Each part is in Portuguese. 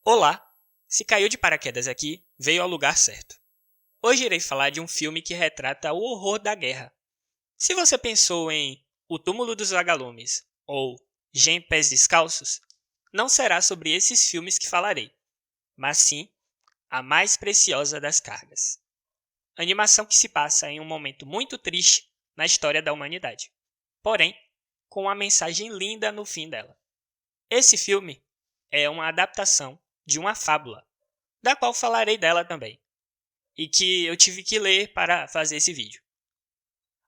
Olá! Se caiu de paraquedas aqui, veio ao lugar certo. Hoje irei falar de um filme que retrata o horror da guerra. Se você pensou em O Túmulo dos Vagalumes ou Gen Pés Descalços, não será sobre esses filmes que falarei, mas sim A Mais Preciosa das Cargas. Animação que se passa em um momento muito triste na história da humanidade, porém com uma mensagem linda no fim dela. Esse filme é uma adaptação de uma fábula, da qual falarei dela também, e que eu tive que ler para fazer esse vídeo.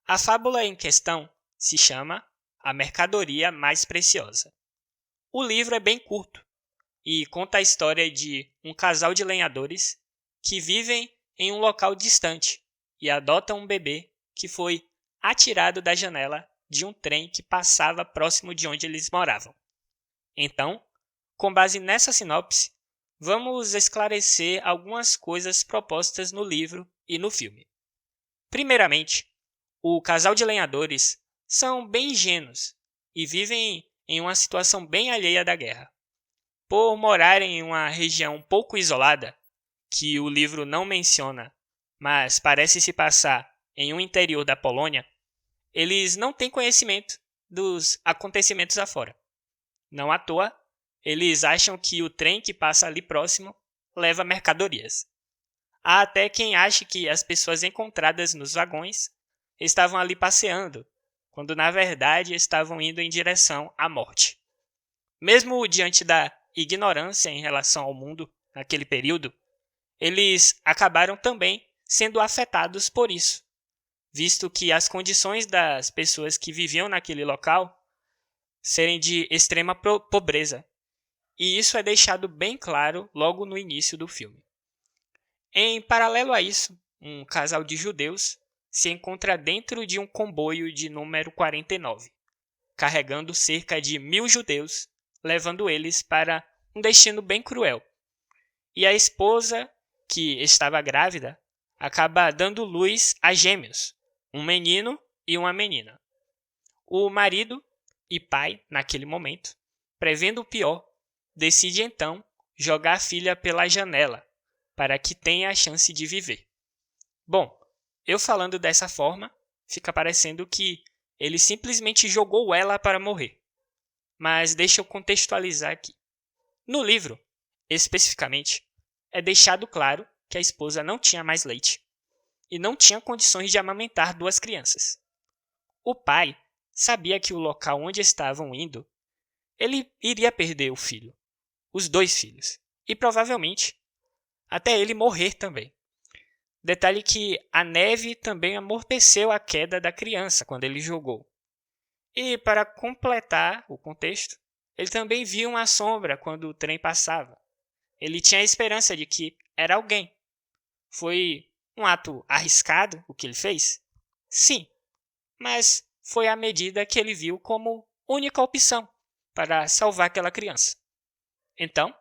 A fábula em questão se chama A Mercadoria Mais Preciosa. O livro é bem curto e conta a história de um casal de lenhadores que vivem em um local distante e adotam um bebê que foi atirado da janela de um trem que passava próximo de onde eles moravam. Então, com base nessa sinopse, vamos esclarecer algumas coisas propostas no livro e no filme. Primeiramente, o casal de lenhadores são bem ingênuos e vivem em uma situação bem alheia da guerra. Por morarem em uma região um pouco isolada, que o livro não menciona, mas parece se passar em um interior da Polônia, eles não têm conhecimento dos acontecimentos afora. Não à toa, eles acham que o trem que passa ali próximo leva mercadorias. Há até quem ache que as pessoas encontradas nos vagões estavam ali passeando, quando na verdade estavam indo em direção à morte. Mesmo diante da ignorância em relação ao mundo naquele período, eles acabaram também sendo afetados por isso, visto que as condições das pessoas que viviam naquele local serem de extrema pobreza. E isso é deixado bem claro logo no início do filme. Em paralelo a isso, um casal de judeus se encontra dentro de um comboio de número 49, carregando cerca de 1.000 judeus, levando eles para um destino bem cruel. E a esposa, que estava grávida, acaba dando luz a gêmeos, um menino e uma menina. O marido e pai, naquele momento, prevendo o pior, decide então jogar a filha pela janela, para que tenha a chance de viver. Bom, eu falando dessa forma, fica parecendo que ele simplesmente jogou ela para morrer. Mas deixa eu contextualizar aqui. No livro, especificamente, é deixado claro que a esposa não tinha mais leite e não tinha condições de amamentar duas crianças. O pai sabia que o local onde estavam indo, ele iria perder o filho, os dois filhos, e provavelmente até ele morrer também. Detalhe que a neve também amorteceu a queda da criança quando ele jogou. E para completar o contexto, ele também viu uma sombra quando o trem passava. Ele tinha a esperança de que era alguém. Foi um ato arriscado o que ele fez? Sim, mas foi a medida que ele viu como única opção para salvar aquela criança. Então,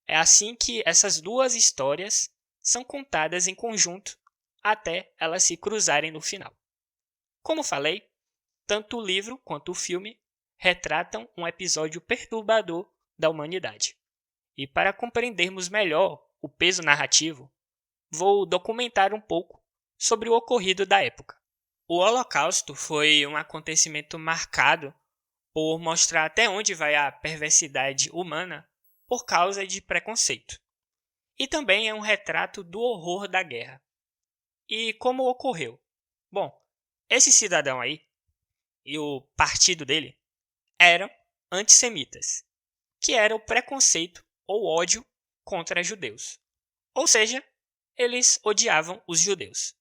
é assim que essas duas histórias são contadas em conjunto até elas se cruzarem no final. Como falei, tanto o livro quanto o filme retratam um episódio perturbador da humanidade. E para compreendermos melhor o peso narrativo, vou documentar um pouco sobre o ocorrido da época. O Holocausto foi um acontecimento marcado por mostrar até onde vai a perversidade humana por causa de preconceito. E também é um retrato do horror da guerra. E como ocorreu? Bom, esse cidadão aí e o partido dele eram antissemitas, que era o preconceito ou ódio contra judeus. Ou seja, eles odiavam os judeus.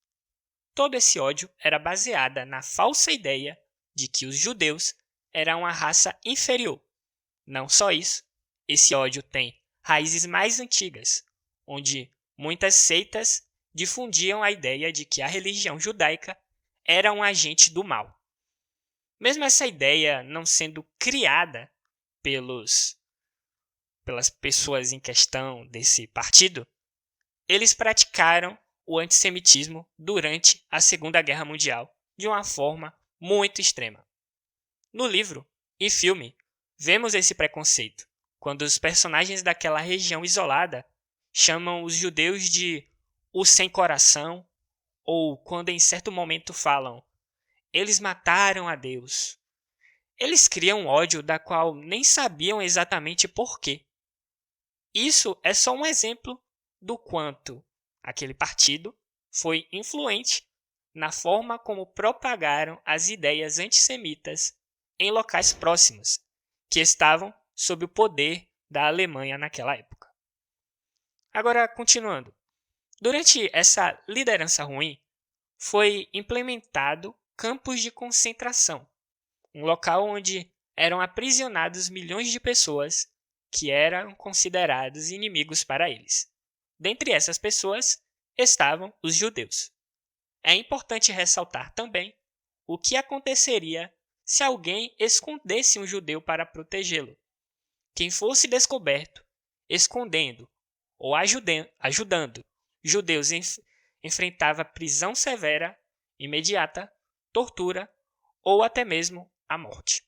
Todo esse ódio era baseado na falsa ideia de que os judeus eram uma raça inferior. Não só isso, esse ódio tem raízes mais antigas, onde muitas seitas difundiam a ideia de que a religião judaica era um agente do mal. Mesmo essa ideia não sendo criada pelas pessoas em questão desse partido, eles praticaram o antissemitismo durante a Segunda Guerra Mundial de uma forma muito extrema. No livro e filme, vemos esse preconceito quando os personagens daquela região isolada chamam os judeus de os sem coração, ou quando em certo momento falam, eles mataram a Deus. Eles criam um ódio da qual nem sabiam exatamente por quê. Isso é só um exemplo do quanto aquele partido foi influente na forma como propagaram as ideias antissemitas em locais próximos, que estavam sob o poder da Alemanha naquela época. Agora, continuando. Durante essa liderança ruim, foi implementado campos de concentração, um local onde eram aprisionados milhões de pessoas que eram considerados inimigos para eles. Dentre essas pessoas estavam os judeus. É importante ressaltar também o que aconteceria se alguém escondesse um judeu para protegê-lo. Quem fosse descoberto escondendo ou ajudando judeus enfrentava prisão severa, imediata, tortura ou até mesmo a morte.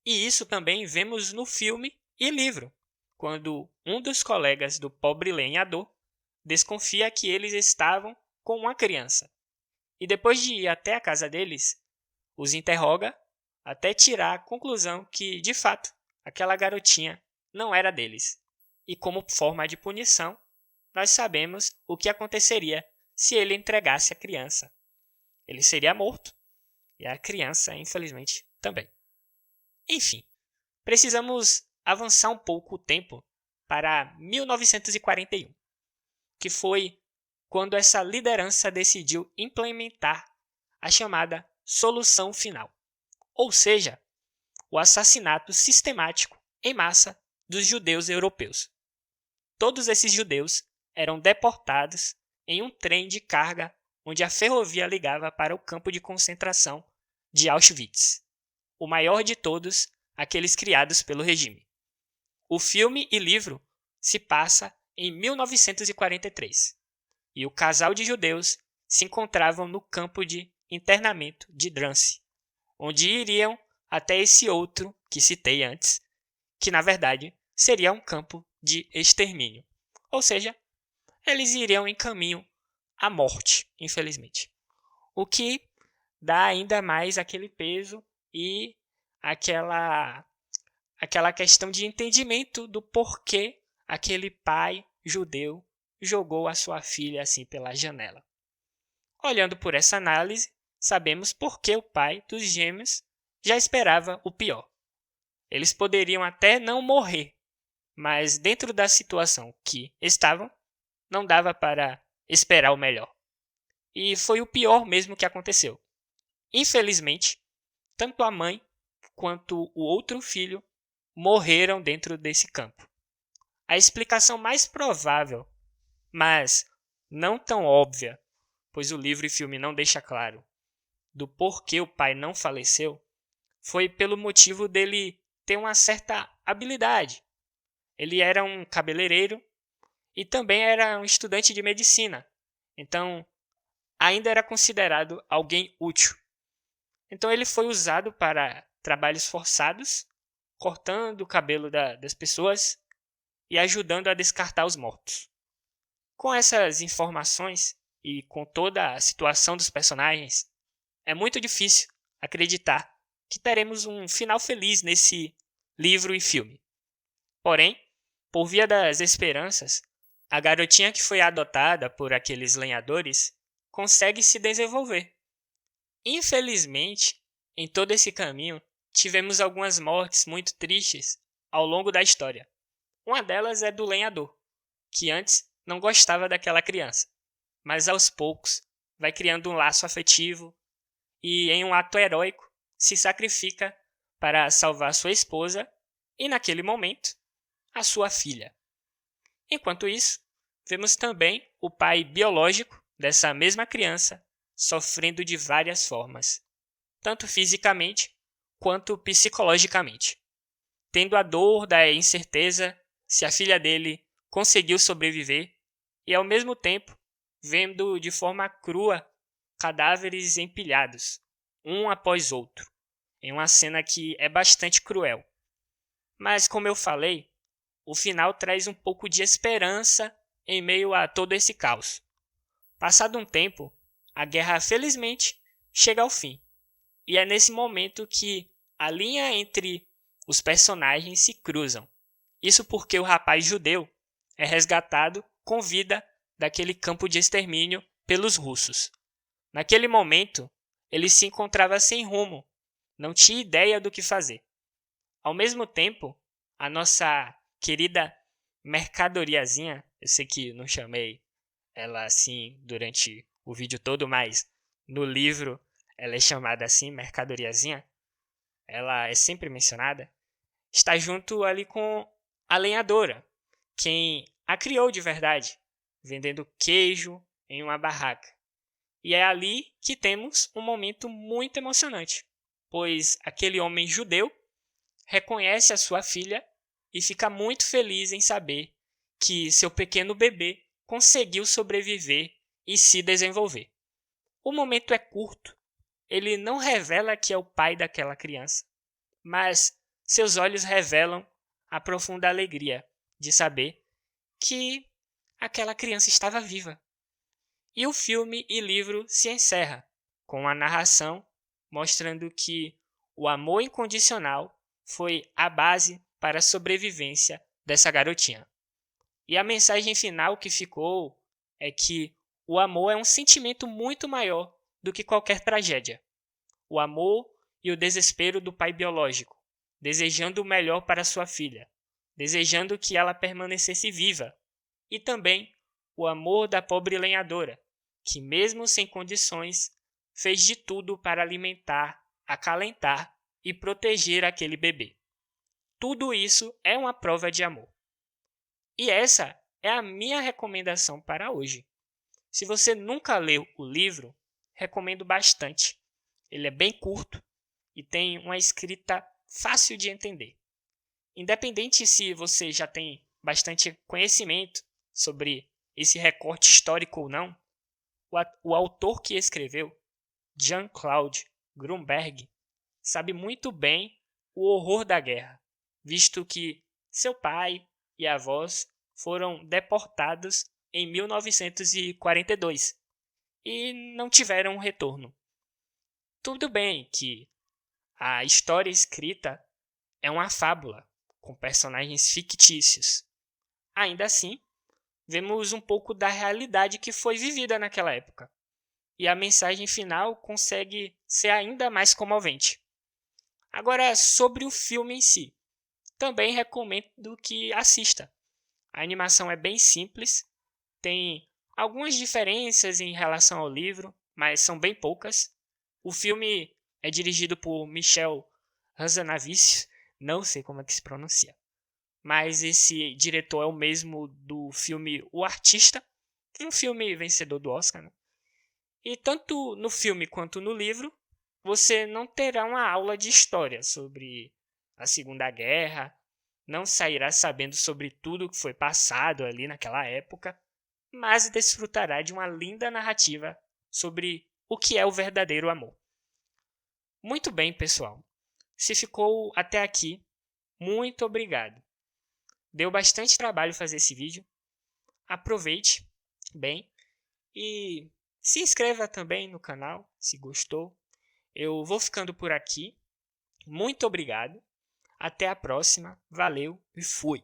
E isso também vemos no filme e livro, quando um dos colegas do pobre lenhador desconfia que eles estavam com uma criança. E depois de ir até a casa deles, os interroga até tirar a conclusão que, de fato, aquela garotinha não era deles. E como forma de punição, nós sabemos o que aconteceria se ele entregasse a criança. Ele seria morto e a criança, infelizmente, também. Enfim, precisamos avançar um pouco o tempo para 1941, que foi quando essa liderança decidiu implementar a chamada solução final, ou seja, o assassinato sistemático em massa dos judeus europeus. Todos esses judeus eram deportados em um trem de carga onde a ferrovia ligava para o campo de concentração de Auschwitz, o maior de todos aqueles criados pelo regime. O filme e livro se passa em 1943 e o casal de judeus se encontravam no campo de internamento de Drancy, onde iriam até esse outro que citei antes, que na verdade seria um campo de extermínio. Ou seja, eles iriam em caminho à morte, infelizmente. O que dá ainda mais aquele peso e aquela questão de entendimento do porquê aquele pai judeu jogou a sua filha assim pela janela. Olhando por essa análise, sabemos por que o pai dos gêmeos já esperava o pior. Eles poderiam até não morrer, mas dentro da situação que estavam, não dava para esperar o melhor. E foi o pior mesmo que aconteceu. Infelizmente, tanto a mãe quanto o outro filho morreram dentro desse campo. A explicação mais provável, mas não tão óbvia, pois o livro e filme não deixa claro, do porquê o pai não faleceu, foi pelo motivo dele ter uma certa habilidade. Ele era um cabeleireiro e também era um estudante de medicina. Então, ainda era considerado alguém útil. Então, ele foi usado para trabalhos forçados, cortando o cabelo das pessoas e ajudando a descartar os mortos. Com essas informações e com toda a situação dos personagens, é muito difícil acreditar que teremos um final feliz nesse livro e filme. Porém, por via das esperanças, a garotinha que foi adotada por aqueles lenhadores consegue se desenvolver. Infelizmente, em todo esse caminho, tivemos algumas mortes muito tristes ao longo da história. Uma delas é do lenhador, que antes não gostava daquela criança, mas aos poucos vai criando um laço afetivo e, em um ato heróico, se sacrifica para salvar sua esposa e, naquele momento, a sua filha. Enquanto isso, vemos também o pai biológico dessa mesma criança sofrendo de várias formas, tanto fisicamente quanto psicologicamente, tendo a dor da incerteza se a filha dele conseguiu sobreviver e, ao mesmo tempo, vendo de forma crua cadáveres empilhados, um após outro, em uma cena que é bastante cruel. Mas, como eu falei, o final traz um pouco de esperança em meio a todo esse caos. Passado um tempo, a guerra felizmente chega ao fim. E é nesse momento que a linha entre os personagens se cruzam. Isso porque o rapaz judeu é resgatado com vida daquele campo de extermínio pelos russos. Naquele momento, ele se encontrava sem rumo, não tinha ideia do que fazer. Ao mesmo tempo, a nossa querida mercadoriazinha, eu sei que não chamei ela assim durante o vídeo todo, mas no livro ela é chamada assim, mercadoriazinha, ela é sempre mencionada, está junto ali com a lenhadora, quem a criou de verdade, vendendo queijo em uma barraca. E é ali que temos um momento muito emocionante, pois aquele homem judeu reconhece a sua filha e fica muito feliz em saber que seu pequeno bebê conseguiu sobreviver e se desenvolver. O momento é curto, ele não revela que é o pai daquela criança, mas seus olhos revelam a profunda alegria de saber que aquela criança estava viva. E o filme e livro se encerra com a narração mostrando que o amor incondicional foi a base para a sobrevivência dessa garotinha. E a mensagem final que ficou é que o amor é um sentimento muito maior do que qualquer tragédia. O amor e o desespero do pai biológico, desejando o melhor para sua filha, desejando que ela permanecesse viva, e também o amor da pobre lenhadora, que mesmo sem condições, fez de tudo para alimentar, acalentar e proteger aquele bebê. Tudo isso é uma prova de amor. E essa é a minha recomendação para hoje. Se você nunca leu o livro, recomendo bastante. Ele é bem curto e tem uma escrita fácil de entender. Independente se você já tem bastante conhecimento sobre esse recorte histórico ou não, o autor que escreveu, Jean-Claude Grunberg, sabe muito bem o horror da guerra, visto que seu pai e avós foram deportados em 1942 e não tiveram retorno. Tudo bem que a história escrita é uma fábula com personagens fictícios. Ainda assim, vemos um pouco da realidade que foi vivida naquela época. E a mensagem final consegue ser ainda mais comovente. Agora, sobre o filme em si, também recomendo que assista. A animação é bem simples, tem algumas diferenças em relação ao livro, mas são bem poucas. O filme é dirigido por Michel Hazanavicius, não sei como é que se pronuncia, mas esse diretor é o mesmo do filme O Artista, um filme vencedor do Oscar, né? E tanto no filme quanto no livro, você não terá uma aula de história sobre a Segunda Guerra, não sairá sabendo sobre tudo que foi passado ali naquela época, mas desfrutará de uma linda narrativa sobre o que é o verdadeiro amor. Muito bem, pessoal. Se ficou até aqui, muito obrigado. Deu bastante trabalho fazer esse vídeo. Aproveite bem e se inscreva também no canal se gostou. Eu vou ficando por aqui. Muito obrigado. Até a próxima. Valeu e fui.